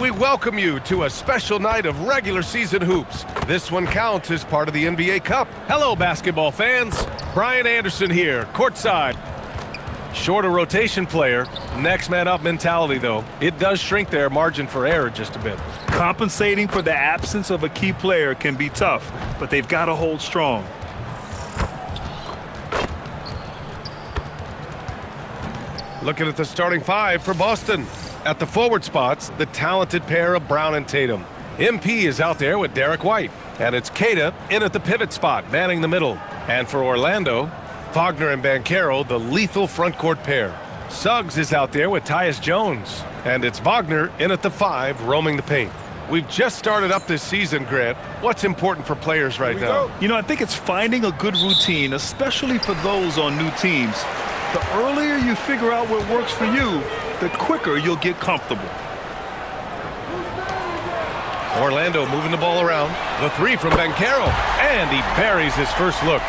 And we welcome you to a special night of regular season hoops. This one counts as part of the NBA Cup. Hello, basketball fans. Brian Anderson here, courtside. Shorter rotation player, next man up mentality, though. It does shrink their margin for error just a bit. Compensating for the absence of a key player can be tough, but they've got to hold strong. Looking at the starting five for Boston. At the forward spots, the talented pair of Brown and Tatum. MP is out there with Derek White. And it's Queta in at the pivot spot, manning the middle. And for Orlando, Wagner and Banchero, the lethal front court pair. Suggs is out there with Tyus Jones. And it's Wagner in at the 5, roaming the paint. We've just started up this season, Grant. What's important for players right now? You know, I think it's finding a good routine, especially for those on new teams. The earlier you figure out what works for you, the quicker you'll get comfortable. Orlando moving the ball around. The 3 from Banchero. And he buries his first look.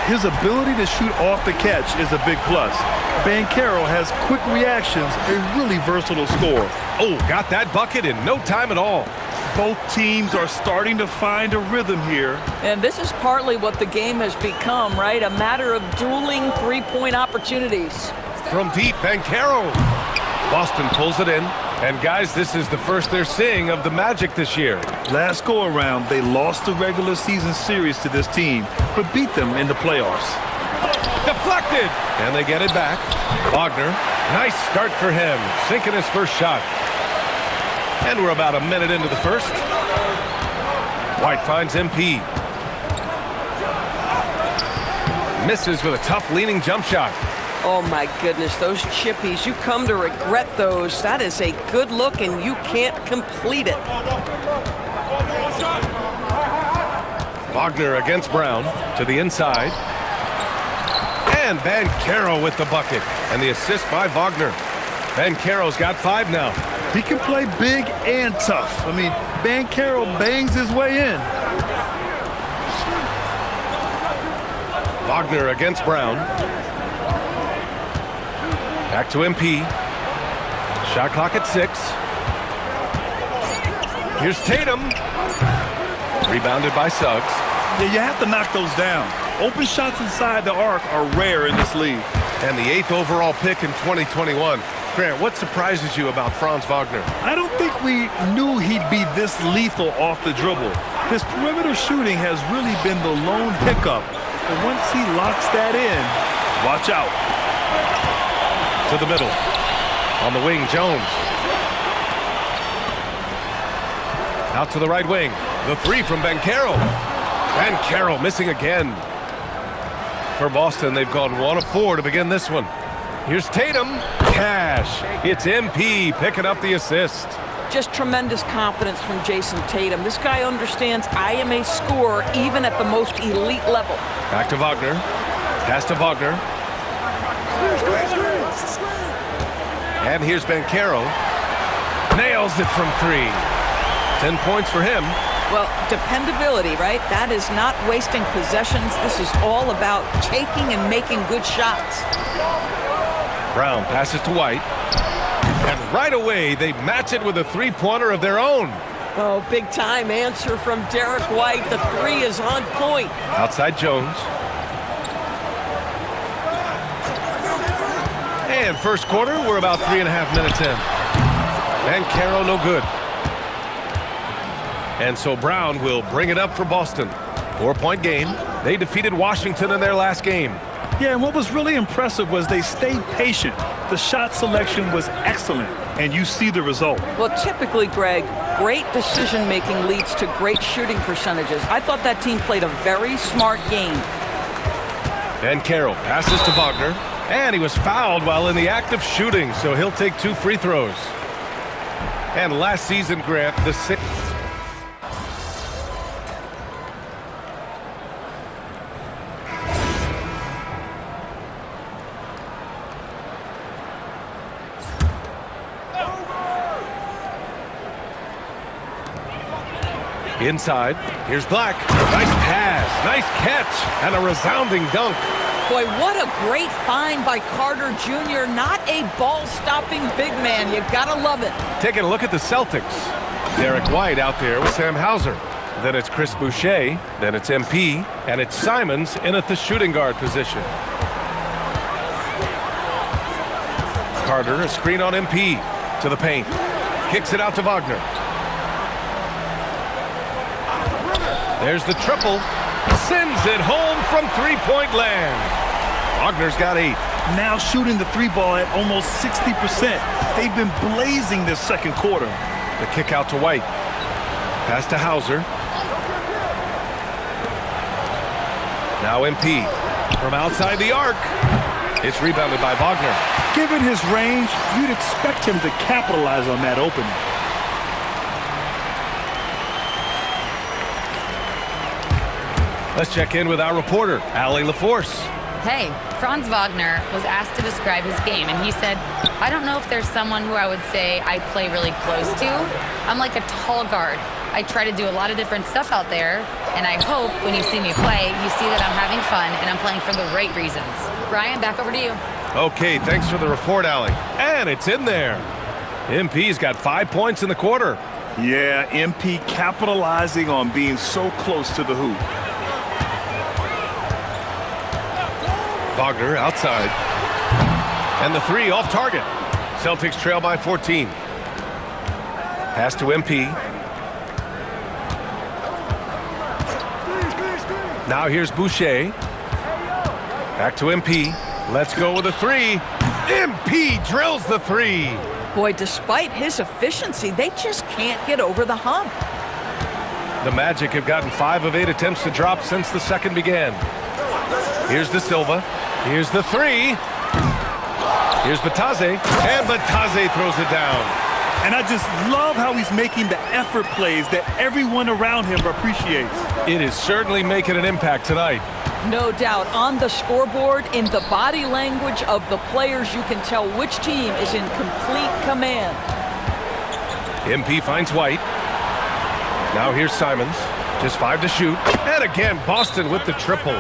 His ability to shoot off the catch is a big plus. Banchero has quick reactions, a really versatile scorer. Oh, got that bucket in no time at all. Both teams are starting to find a rhythm here. And this is partly what the game has become, right? A matter of dueling three-point opportunities. From deep, Banchero. Boston pulls it in. And guys, this is the first they're seeing of the Magic this year. Last go-around, they lost the regular season series to this team, but beat them in the playoffs. Deflected! And they get it back. Wagner, nice start for him, sinking his first shot. And we're about a minute into the first. White finds MP. Misses with a tough leaning jump shot. Oh, my goodness, those chippies, you come to regret those. That is a good look, and you can't complete it. Wagner against Brown to the inside. And Banchero with the bucket. And the assist by Wagner. Banchero's got 5 now. He can play big and tough. I mean, Banchero bangs his way in. Wagner against Brown. Back to MP. Shot clock at 6. Here's Tatum. Rebounded by Suggs. Yeah, you have to knock those down. Open shots inside the arc are rare in this league. And the 8th overall pick in 2021. Grant, what surprises you about Franz Wagner? I don't think we knew he'd be this lethal off the dribble. His perimeter shooting has really been the lone hiccup. But once he locks that in, watch out. To the middle. On the wing, Jones. Out to the right wing. The 3 from Banchero. Banchero missing again. For Boston, they've gone 1 of 4 to begin this one. Here's Tatum. Cash. It's MP picking up the assist. Just tremendous confidence from Jason Tatum. This guy understands I am a scorer even at the most elite level. Back to Wagner. Pass to Wagner. And here's Banchero. Nails it from 3. 10 points for him. Well, dependability, right? That is not wasting possessions. This is all about taking and making good shots. Brown passes to White. And right away, they match it with a 3-pointer of their own. Oh, big-time answer from Derek White. The 3 is on point. Outside Jones. And first quarter, we're about 3.5 minutes in. Banchero no good. And so Brown will bring it up for Boston. 4-point game. They defeated Washington in their last game. Yeah, and what was really impressive was they stayed patient. The shot selection was excellent, and you see the result. Well, typically, Greg, great decision-making leads to great shooting percentages. I thought that team played a very smart game. Banchero passes to Wagner. And he was fouled while in the act of shooting, so he'll take 2 free throws. And last season, Grant, the 6th. Inside, here's Black. Nice pass, nice catch, and a resounding dunk. Boy, what a great find by Carter Jr. Not a ball-stopping big man. You gotta love it. Taking a look at the Celtics. Derek White out there with Sam Hauser. Then it's Chris Boucher. Then it's MP. And it's Simons in at the shooting guard position. Carter, a screen on MP. To the paint. Kicks it out to Wagner. There's the triple. Sends it home from three-point land. Wagner's got 8. Now shooting the three ball at almost 60%. They've been blazing this second quarter. The kick out to White. Pass to Hauser. Now MP. From outside the arc. It's rebounded by Wagner. Given his range, you'd expect him to capitalize on that opening. Let's check in with our reporter, Allie LaForce. Hey, Franz Wagner was asked to describe his game, and he said, I don't know if there's someone who I would say I play really close to. I'm like a tall guard. I try to do a lot of different stuff out there, and I hope when you see me play, you see that I'm having fun and I'm playing for the right reasons. Brian, back over to you. Okay, thanks for the report, Allie. And it's in there. MP's got 5 points in the quarter. Yeah, MP capitalizing on being so close to the hoop. Wagner outside. And the 3 off target. Celtics trail by 14. Pass to MP. Now here's Boucher. Back to MP. Let's go with a 3. MP drills the 3. Boy, despite his efficiency, they just can't get over the hump. The Magic have gotten 5 of 8 attempts to drop since the second began. Here's De Silva. Here's the 3. Here's Batase. And Batase throws it down. And I just love how he's making the effort plays that everyone around him appreciates. It is certainly making an impact tonight. No doubt. On the scoreboard, in the body language of the players, you can tell which team is in complete command. MP finds White. Now here's Simons. Just 5 to shoot. And again, Boston with the triple.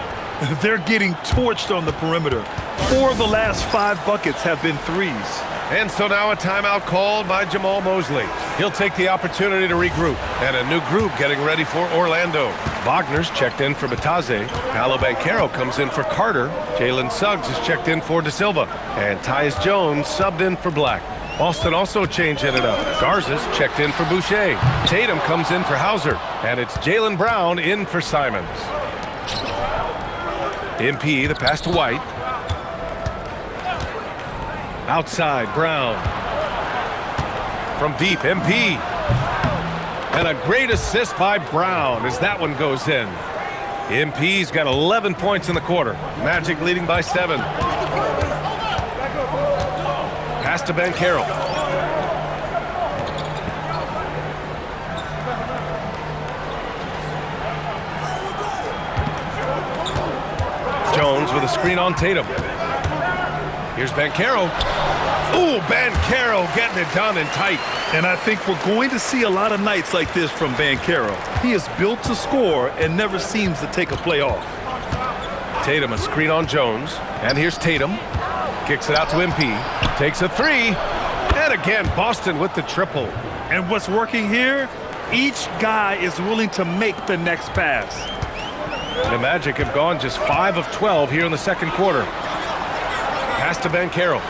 They're getting torched on the perimeter. 4 of the last 5 buckets have been threes. And so now a timeout called by Jamal Mosley. He'll take the opportunity to regroup. And a new group getting ready for Orlando. Wagner's checked in for Batase. Paolo Banchero comes in for Carter. Jalen Suggs is checked in for De Silva. And Tyus Jones subbed in for Black. Boston also changing it up. Garza's checked in for Boucher. Tatum comes in for Hauser. And it's Jaylen Brown in for Simons. MP, the pass to White. Outside, Brown. From deep, MP. And a great assist by Brown as that one goes in. MP's got 11 points in the quarter. Magic leading by 7. Pass to Banchero. Jones with a screen on Tatum. Here's Banchero. Ooh, Banchero getting it done and tight. And I think we're going to see a lot of nights like this from Banchero. He is built to score and never seems to take a play off. Tatum a screen on Jones. And here's Tatum. Kicks it out to MP. Takes a 3. And again, Boston with the triple. And what's working here? Each guy is willing to make the next pass. The Magic have gone just 5 of 12 here in the second quarter. Pass to Banchero.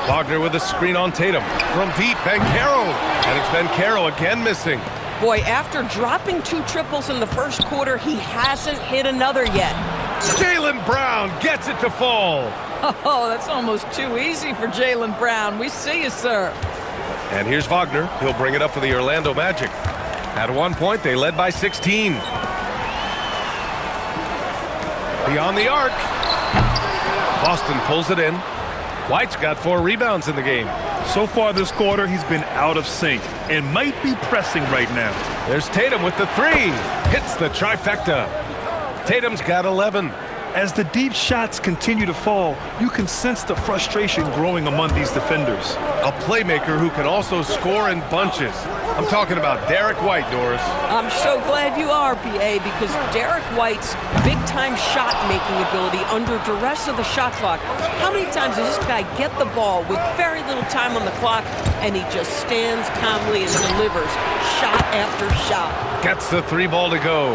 Wagner with a screen on Tatum. From deep, Banchero. And it's Banchero again missing. Boy, after dropping 2 triples in the first quarter, he hasn't hit another yet. Jaylen Brown gets it to fall. Oh, that's almost too easy for Jaylen Brown. We see you, sir. And here's Wagner. He'll bring it up for the Orlando Magic. At one point, they led by 16. Beyond the arc. Boston pulls it in. White's got 4 rebounds in the game. So far this quarter, he's been out of sync and might be pressing right now. There's Tatum with the 3. Hits the trifecta. Tatum's got 11. As the deep shots continue to fall, you can sense the frustration growing among these defenders. A playmaker who can also score in bunches. I'm talking about Derek White, Doris. I'm so glad you are, PA, because Derek White's big-time shot-making ability under duress of the shot clock. How many times does this guy get the ball with very little time on the clock, and he just stands calmly and delivers shot after shot? Gets the 3 ball to go.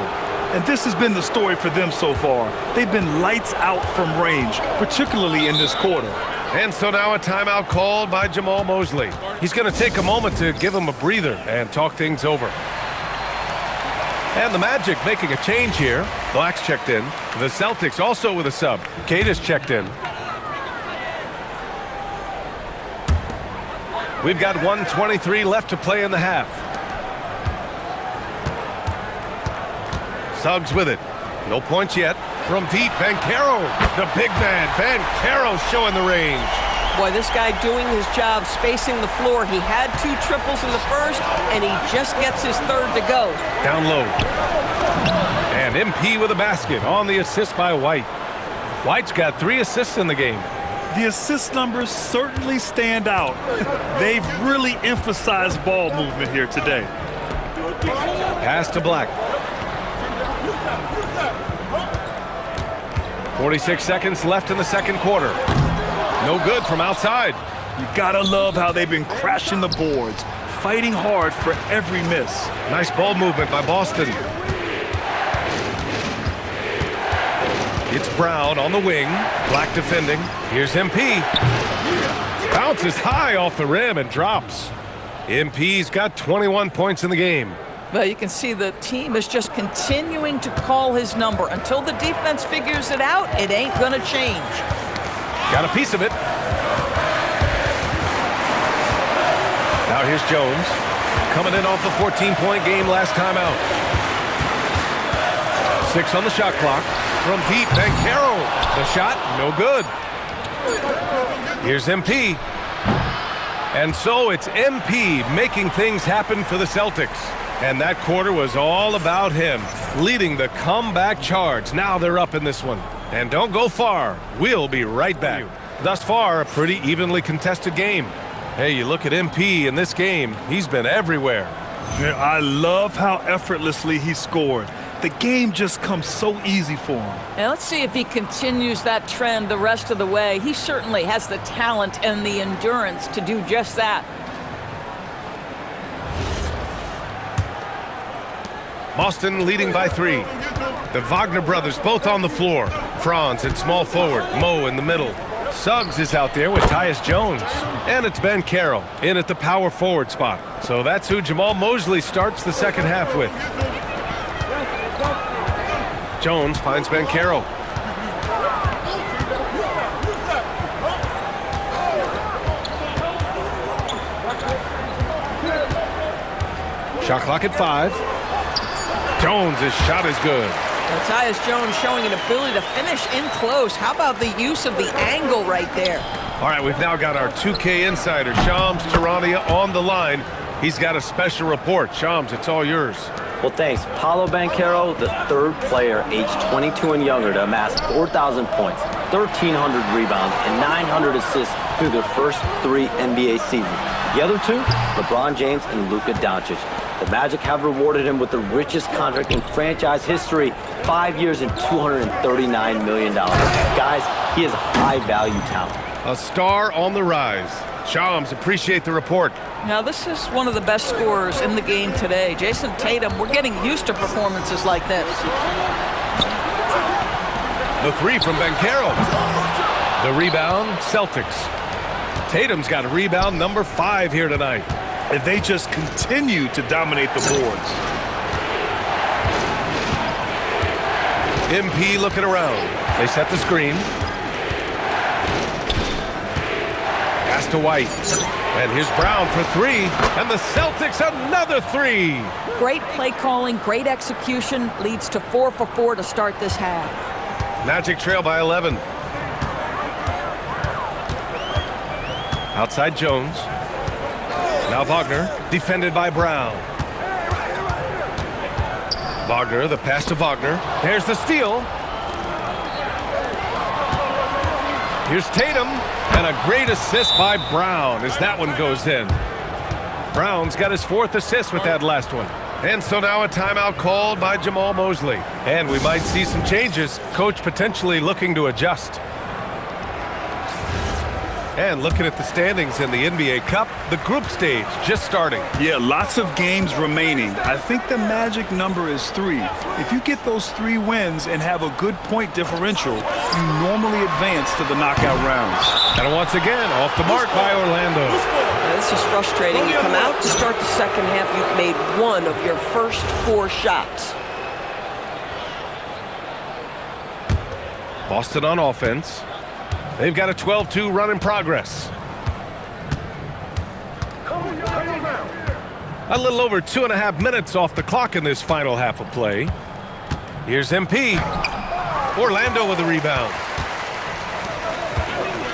And this has been the story for them so far. They've been lights out from range, particularly in this quarter. And so now a timeout called by Jamal Mosley. He's going to take a moment to give him a breather and talk things over. And the Magic making a change here. Black's checked in. The Celtics also with a sub. Cada's checked in. We've got 1:23 left to play in the half. Suggs with it. No points yet. From deep, Banchero. The big man, Banchero, showing the range. Boy, this guy doing his job, spacing the floor. He had 2 triples in the first, and he just gets his 3rd to go. Down low. And MP with a basket on the assist by White. White's got 3 assists in the game. The assist numbers certainly stand out. They've really emphasized ball movement here today. Pass to Black. 46 seconds left in the second quarter. No good from outside. You gotta love how they've been crashing the boards, fighting hard for every miss. Nice ball movement by Boston. It's Brown on the wing. Black defending. Here's MP. Bounces high off the rim and drops. MP's got 21 points in the game. Well, you can see the team is just continuing to call his number. Until the defense figures it out, it ain't going to change. Got a piece of it. Now here's Jones. Coming in off a 14-point game last time out. 6 on the shot clock. From deep, Banchero. The shot, no good. Here's MP. And so it's MP making things happen for the Celtics. And that quarter was all about him, leading the comeback charge. Now they're up in this one. And don't go far. We'll be right back. Thus far, a pretty evenly contested game. Hey, you look at MP in this game, he's been everywhere. Yeah, I love how effortlessly he scored. The game just comes so easy for him. And let's see if he continues that trend the rest of the way. He certainly has the talent and the endurance to do just that. Boston leading by 3. The Wagner brothers both on the floor. Franz at small forward, Mo in the middle. Suggs is out there with Tyus Jones. And it's Banchero in at the power forward spot. So that's who Jamal Mosley starts the second half with. Jones finds Banchero. Shot clock at 5. Jones' shot is good. Well, Tyus Jones showing an ability to finish in close. How about the use of the angle right there? All right, we've now got our 2K insider, Shams Charania, on the line. He's got a special report. Shams, it's all yours. Well, thanks. Paolo Banchero, the 3rd player aged 22 and younger to amass 4,000 points, 1,300 rebounds, and 900 assists through their first 3 NBA seasons. The other 2, LeBron James and Luka Doncic. The Magic have rewarded him with the richest contract in franchise history, 5 years and $239 million. Guys, he is high-value talent. A star on the rise. Shams, appreciate the report. Now, this is one of the best scorers in the game today. Jason Tatum, we're getting used to performances like this. The 3 from Banchero. The rebound, Celtics. Tatum's got rebound number 5 here tonight. And they just continue to dominate the boards. MP looking around. They set the screen. Pass to White. And here's Brown for 3. And the Celtics another 3. Great play calling, great execution. Leads to 4 for 4 to start this half. Magic trail by 11. Outside Jones. Now Wagner, defended by Brown. Wagner, the pass to Wagner. There's the steal. Here's Tatum, And a great assist by Brown as that one goes in. Brown's got his 4th assist with that last one. And so now a timeout called by Jamal Mosley. And we might see some changes. Coach potentially looking to adjust. And looking at the standings in the NBA Cup, the group stage just starting. Yeah, lots of games remaining. I think the magic number is 3. If you get those 3 wins and have a good point differential, you normally advance to the knockout rounds. And once again, off the mark by Orlando. Now, this is frustrating. You come out to start the second half, you've made 1 of your first 4 shots. Boston on offense. They've got a 12-2 run in progress. A little over 2.5 minutes off the clock in this final half of play. Here's MP. Orlando with a rebound.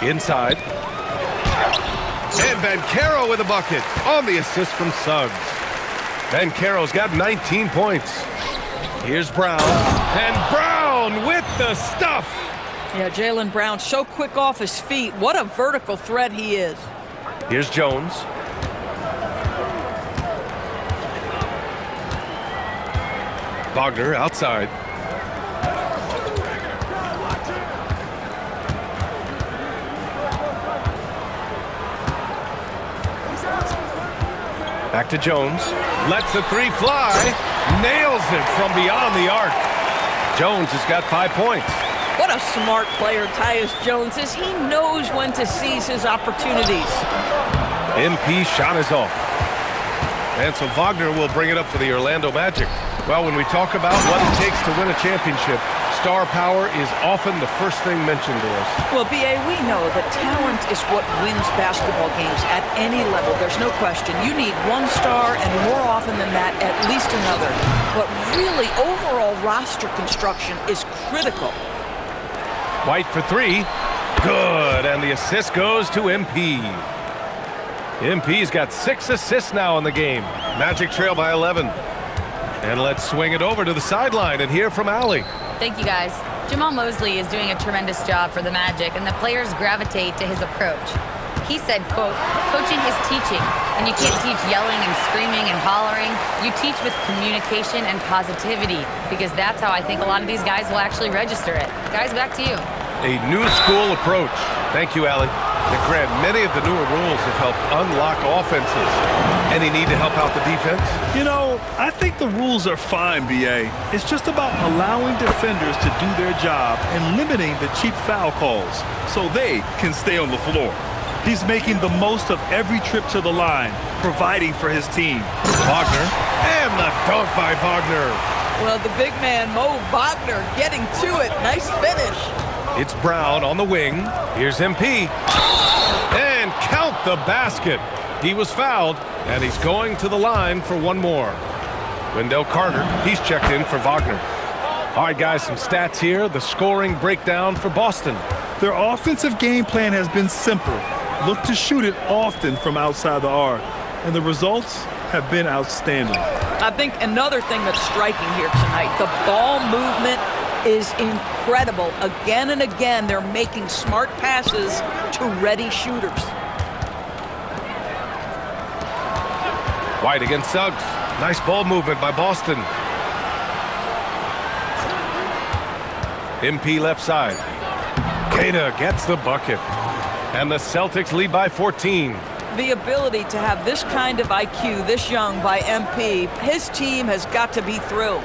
Inside. And Banchero with a bucket on the assist from Suggs. Banchero's got 19 points. Here's Brown. And Brown with the stuff. Yeah, Jaylen Brown so quick off his feet. What a vertical threat he is. Here's Jones. Wagner outside. Back to Jones. Lets the 3 fly. Nails it from beyond the arc. Jones has got 5 points. What a smart player Tyus Jones is. He knows when to seize his opportunities. MP shot is off. And so Wagner will bring it up for the Orlando Magic. Well, when we talk about what it takes to win a championship, star power is often the first thing mentioned to us. Well, B.A., we know that talent is what wins basketball games at any level. There's no question. You need one star, and more often than that, at least another. But really, overall roster construction is critical. White for 3. Good. And the assist goes to MP. MP's got 6 assists now in the game. Magic trail by 11. And let's swing it over to the sideline and hear from Allie. Thank you, guys. Jamal Mosley is doing a tremendous job for the Magic, and the players gravitate to his approach. He said, quote, "Coaching is teaching, and you can't teach yelling and screaming and hollering. You teach with communication and positivity, because that's how I think a lot of these guys will actually register it." Guys, back to you. A new school approach. Thank you, Allie. And Grant, many of the newer rules have helped unlock offenses. Any need to help out the defense? You know, I think the rules are fine, B.A. It's just about allowing defenders to do their job and limiting the cheap foul calls so they can stay on the floor. He's making the most of every trip to the line, providing for his team. Wagner. And the dunk by Wagner. Well, the big man, Mo Wagner, getting to it. Nice finish. It's Brown on the wing. Here's MP. And count the basket. He was fouled, and he's going to the line for one more. Wendell Carter, he's checked in for Wagner. All right, guys, some stats here. The scoring breakdown for Boston. Their offensive game plan has been simple. Look to shoot it often from outside the arc, and the results have been outstanding. I think another thing that's striking here tonight, the ball movement is incredible. Again and again, they're making smart passes to ready shooters. White against Suggs. Nice ball movement by Boston. MP left side. Keita gets the bucket. And the Celtics lead by 14. The ability to have this kind of IQ this young by MP, his team has got to be thrilled.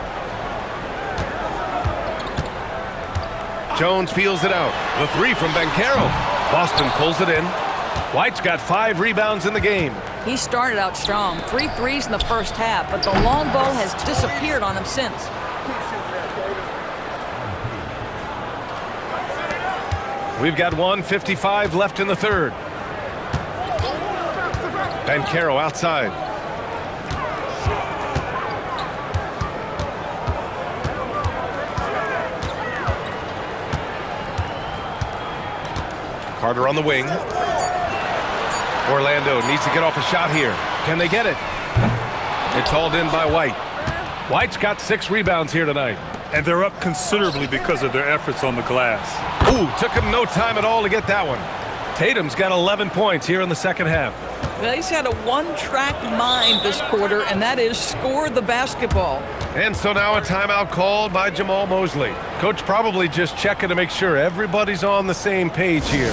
Jones feels it out. The 3 from Banchero. Boston pulls it in. White's got 5 rebounds in the game. He started out strong. 3 threes in the first half, but the long ball has disappeared on him since. We've got 1:55 left in the third. Banchero outside. Carter on the wing. Orlando needs to get off a shot here. Can they get it? It's hauled in by White. White's got 6 rebounds here tonight. And they're up considerably because of their efforts on the glass. Ooh, took him no time at all to get that one. Tatum's got 11 points here in the second half. Well, he's had a one-track mind this quarter, and that is score the basketball. And so now a timeout called by Jamal Mosley. Coach probably just checking to make sure everybody's on the same page here.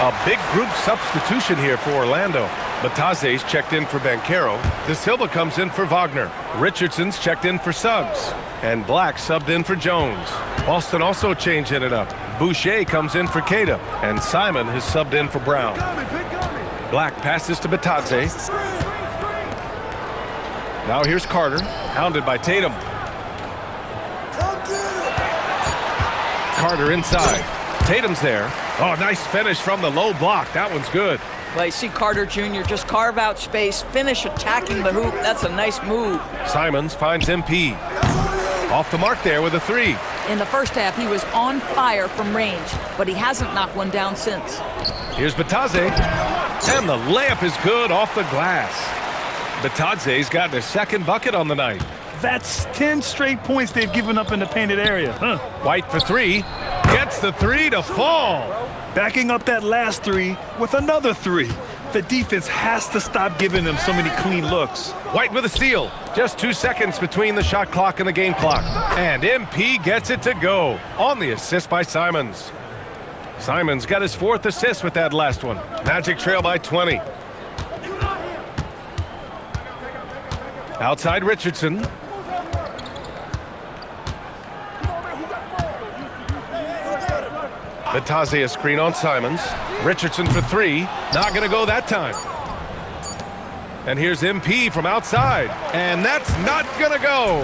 A big group substitution here for Orlando. Bataze's checked in for Banchero. De Silva comes in for Wagner. Richardson's checked in for Suggs. And Black subbed in for Jones. Boston also changing it up. Boucher comes in for Keita. And Simon has subbed in for Brown. Black passes to Bataze. Now here's Carter, hounded by Tatum. Carter inside. Tatum's there. Oh, nice finish from the low block. That one's good. Well, you see Carter Jr. just carve out space, finish attacking the hoop. That's a nice move. Simons finds MP. Off the mark there with a three. In the first half, he was on fire from range, but he hasn't knocked one down since. Here's Bataze. And the layup is good off the glass. Bataze's got their second bucket on the night. That's 10 straight points they've given up in the painted area. White for three. Gets the three to fall. Backing up that last three with another three. The defense has to stop giving them so many clean looks. White with a steal. Just 2 seconds between the shot clock and the game clock. And MP gets it to go on the assist by Simons. Simons got his 4th assist with that last one. Magic trail by 20. Outside Richardson. Bataze a screen on Simons. Richardson for three. Not going to go that time. And here's MP from outside. And that's not going to go.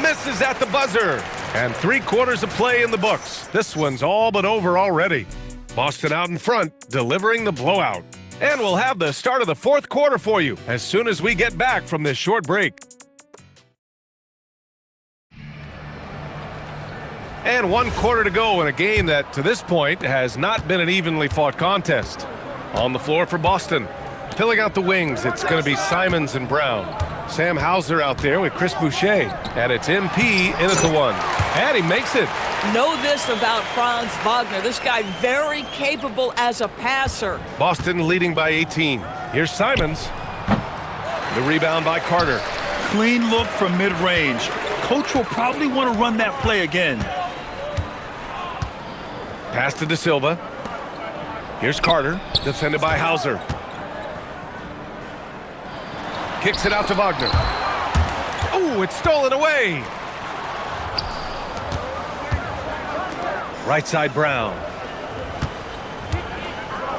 Misses at the buzzer. And 3/4 of play in the books. This one's all but over already. Boston out in front, delivering the blowout. And we'll have the start of the 4th quarter for you as soon as we get back from this short break. And 1 quarter to go in a game that, to this point, has not been an evenly fought contest. On the floor for Boston. Filling out the wings, it's going to be Simons and Brown. Sam Hauser out there with Chris Boucher. And it's MP in at the one. And he makes it. Know this about Franz Wagner. This guy very capable as a passer. Boston leading by 18. Here's Simons. The rebound by Carter. Clean look from mid-range. Coach will probably want to run that play again. Pass to De Silva. Here's Carter, defended by Hauser. Kicks it out to Wagner. Oh, it's stolen away. Right side Brown.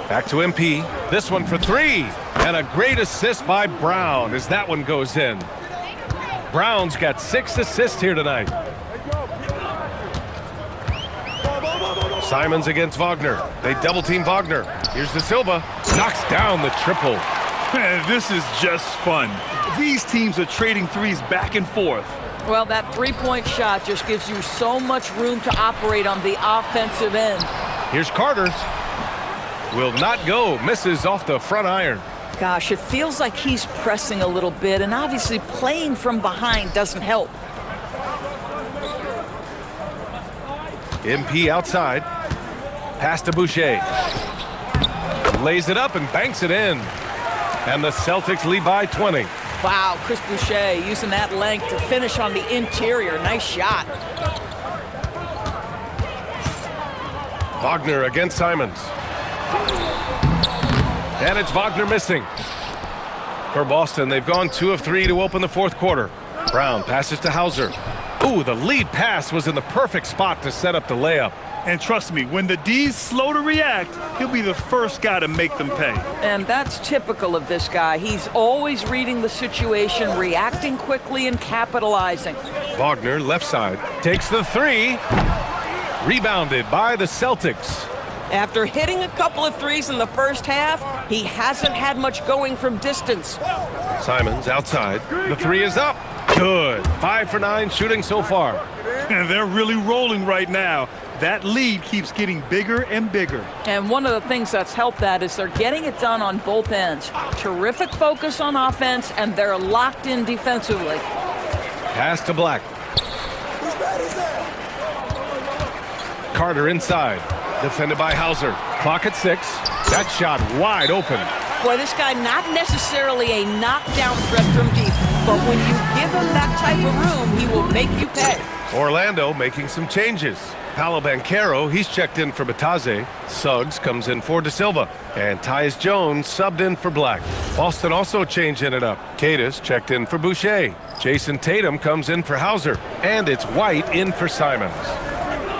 Back to MP. This one for three. And a great assist by Brown as that one goes in. Brown's got 6 assists here tonight. Simons against Wagner. They double team Wagner. Here's De Silva. Knocks down the triple. This is just fun. These teams are trading threes back and forth. Well, that three-point shot just gives you so much room to operate on the offensive end. Here's Carter. Will not go. Misses off the front iron. Gosh, it feels like he's pressing a little bit, and obviously playing from behind doesn't help. MP outside. Pass to Boucher. Lays it up and banks it in. And the Celtics lead by 20. Wow, Chris Boucher using that length to finish on the interior. Nice shot. Wagner against Simons. And it's Wagner missing. For Boston, they've gone 2 of 3 to open the 4th quarter. Brown passes to Hauser. Ooh, the lead pass was in the perfect spot to set up the layup. And trust me, when the D's slow to react, he'll be the first guy to make them pay. And that's typical of this guy. He's always reading the situation, reacting quickly, and capitalizing. Wagner, left side, takes the three. Rebounded by the Celtics. After hitting a couple of threes in the first half, he hasn't had much going from distance. Simons outside. The three is up. Good. 5 for 9 shooting so far. And they're really rolling right now. That lead keeps getting bigger and bigger. And one of the things that's helped that is they're getting it done on both ends. Terrific focus on offense, and they're locked in defensively. Pass to Black. Carter inside. Defended by Hauser. Clock at 6. That shot wide open. Boy, this guy not necessarily a knockdown threat from deep, but when you give him that type of room, he will make you pay. Orlando making some changes. Paolo Banchero, he's checked in for Bataze. Suggs comes in for De Silva. And Tyus Jones subbed in for Black. Boston also changing it up. Cadis checked in for Boucher. Jason Tatum comes in for Hauser. And it's White in for Simons.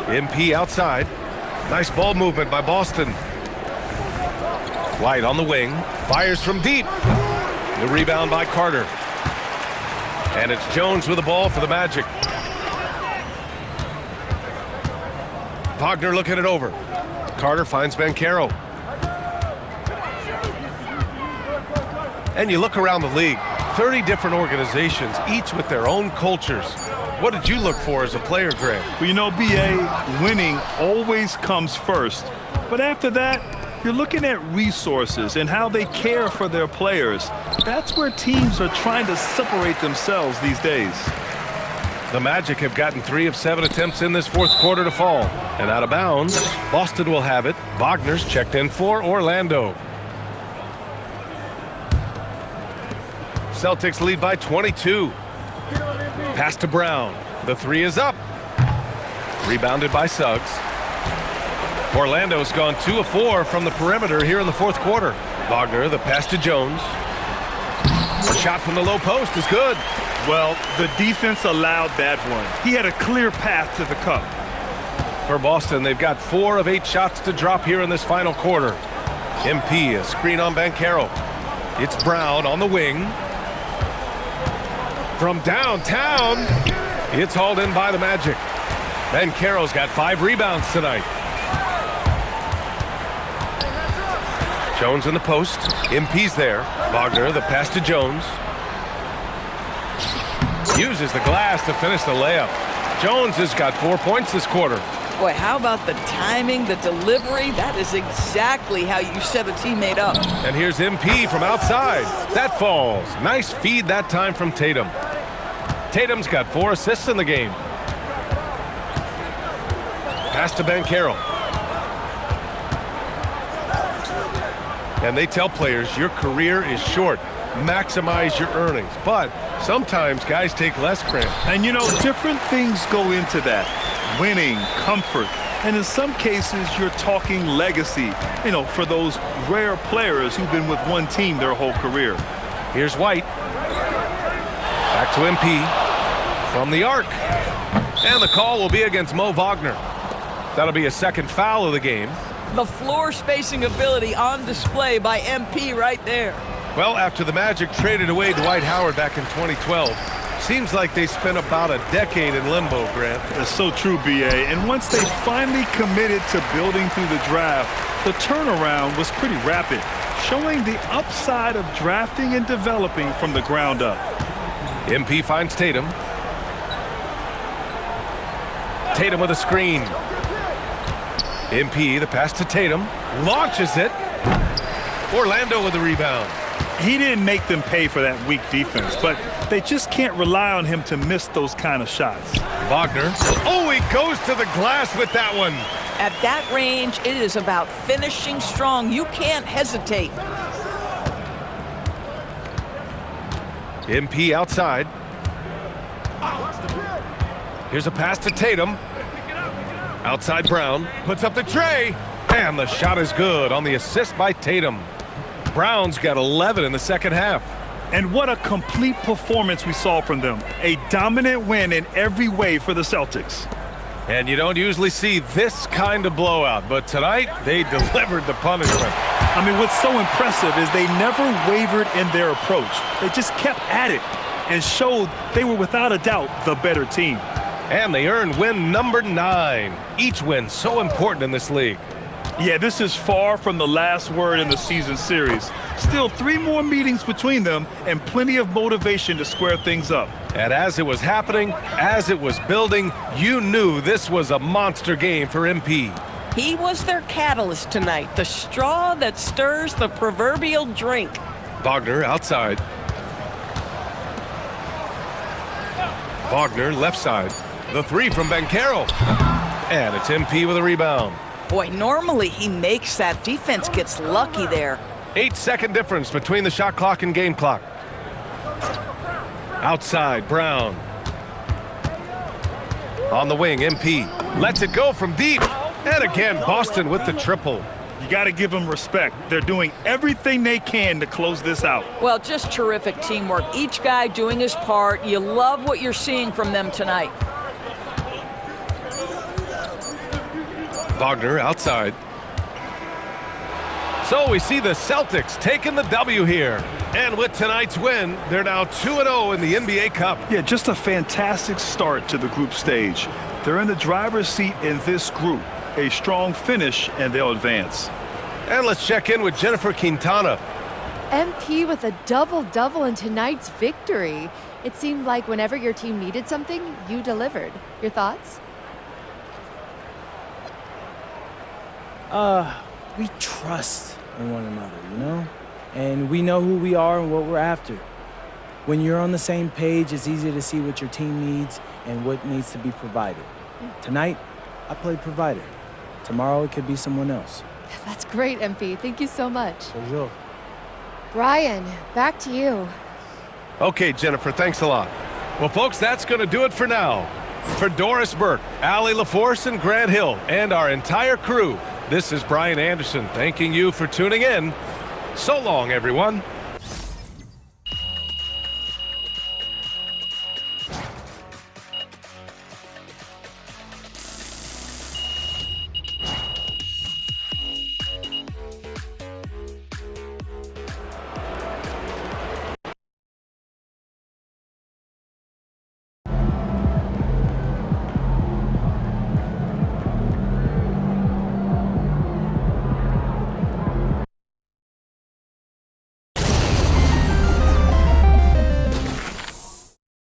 MP outside. Nice ball movement by Boston. White on the wing. Fires from deep. The rebound by Carter. And it's Jones with the ball for the Magic. Wagner looking it over. Carter finds Banchero. And you look around the league, 30 different organizations, each with their own cultures. What did you look for as a player, Greg? Well, you know, B.A., winning always comes first. But after that, you're looking at resources and how they care for their players. That's where teams are trying to separate themselves these days. The Magic have gotten 3 of 7 attempts in this fourth quarter to fall. And out of bounds, Boston will have it. Wagner's checked in for Orlando. Celtics lead by 22. Pass to Brown. The 3 is up. Rebounded by Suggs. Orlando's gone 2 of 4 from the perimeter here in the fourth quarter. Wagner, the pass to Jones. A shot from the low post is good. Well, the defense allowed that one. He had a clear path to the cup. For Boston, they've got 4 of 8 shots to drop here in this final quarter. MP, a screen on Banchero. It's Brown on the wing. From downtown, it's hauled in by the Magic. Banchero's got 5 rebounds tonight. Jones in the post. MP's there. Wagner, the pass to Jones. Uses the glass to finish the layup. Jones has got 4 points this quarter. Boy, how about the timing, the delivery? That is exactly how you set a teammate up. And here's MP from outside. That falls. Nice feed that time from Tatum. Tatum's got 4 assists in the game. Pass to Banchero. And they tell players your career is short. Maximize your earnings. But sometimes guys take less, Grant. And you know, different things go into that. Winning, comfort, and in some cases you're talking legacy, you know, for those rare players who've been with one team their whole career. Here's White. Back to MP. From the arc. And the call will be against Mo Wagner. That'll be a second foul of the game. The floor spacing ability on display by MP right there. Well, after the Magic traded away Dwight Howard back in 2012, seems like they spent about a decade in limbo, Grant. That's so true, B.A. And once they finally committed to building through the draft, the turnaround was pretty rapid, showing the upside of drafting and developing from the ground up. MP finds Tatum. Tatum with a screen. MP, the pass to Tatum. Launches it. Orlando with the rebound. He didn't make them pay for that weak defense, but they just can't rely on him to miss those kind of shots. Wagner. Oh, he goes to the glass with that one. At that range, it is about finishing strong. You can't hesitate. MP outside. Here's a pass to Tatum. Outside Brown. Puts up the tray. And the shot is good on the assist by Tatum. Brown's got 11 in the second half. And what a complete performance we saw from them. A dominant win in every way for the Celtics. And you don't usually see this kind of blowout, but tonight they delivered the punishment. I mean, what's so impressive is they never wavered in their approach. They just kept at it and showed they were without a doubt the better team. And they earned win number 9. Each win so important in this league. Yeah, this is far from the last word in the season series. Still 3 more meetings between them and plenty of motivation to square things up. And as it was happening, as it was building, you knew this was a monster game for MP. He was their catalyst tonight, the straw that stirs the proverbial drink. Wagner outside. Wagner left side. The 3 from Banchero. And it's MP with a rebound. Boy, normally he makes that. Defense gets lucky there. 8-second difference between the shot clock and game clock. Outside, Brown. On the wing, MP lets it go from deep. And again, Boston with the triple. You got to give them respect. They're doing everything they can to close this out. Well, just terrific teamwork. Each guy doing his part. You love what you're seeing from them tonight. Wagner outside. So we see the Celtics taking the W here. And with tonight's win, they're now 2-0 in the NBA Cup. Yeah, just a fantastic start to the group stage. They're in the driver's seat in this group. A strong finish, and they'll advance. And let's check in with Jennifer Quintana. MP with a double-double in tonight's victory. It seemed like whenever your team needed something, you delivered. Your thoughts? We trust in one another, you know? And we know who we are and what we're after. When you're on the same page, it's easy to see what your team needs and what needs to be provided. Tonight, I played provider. Tomorrow, it could be someone else. That's great, MP. Thank you so much. For sure. Brian, back to you. Okay, Jennifer, thanks a lot. Well, folks, that's going to do it for now. For Doris Burke, Allie LaForce, and Grant Hill, and our entire crew, this is Brian Anderson thanking you for tuning in. So long, everyone.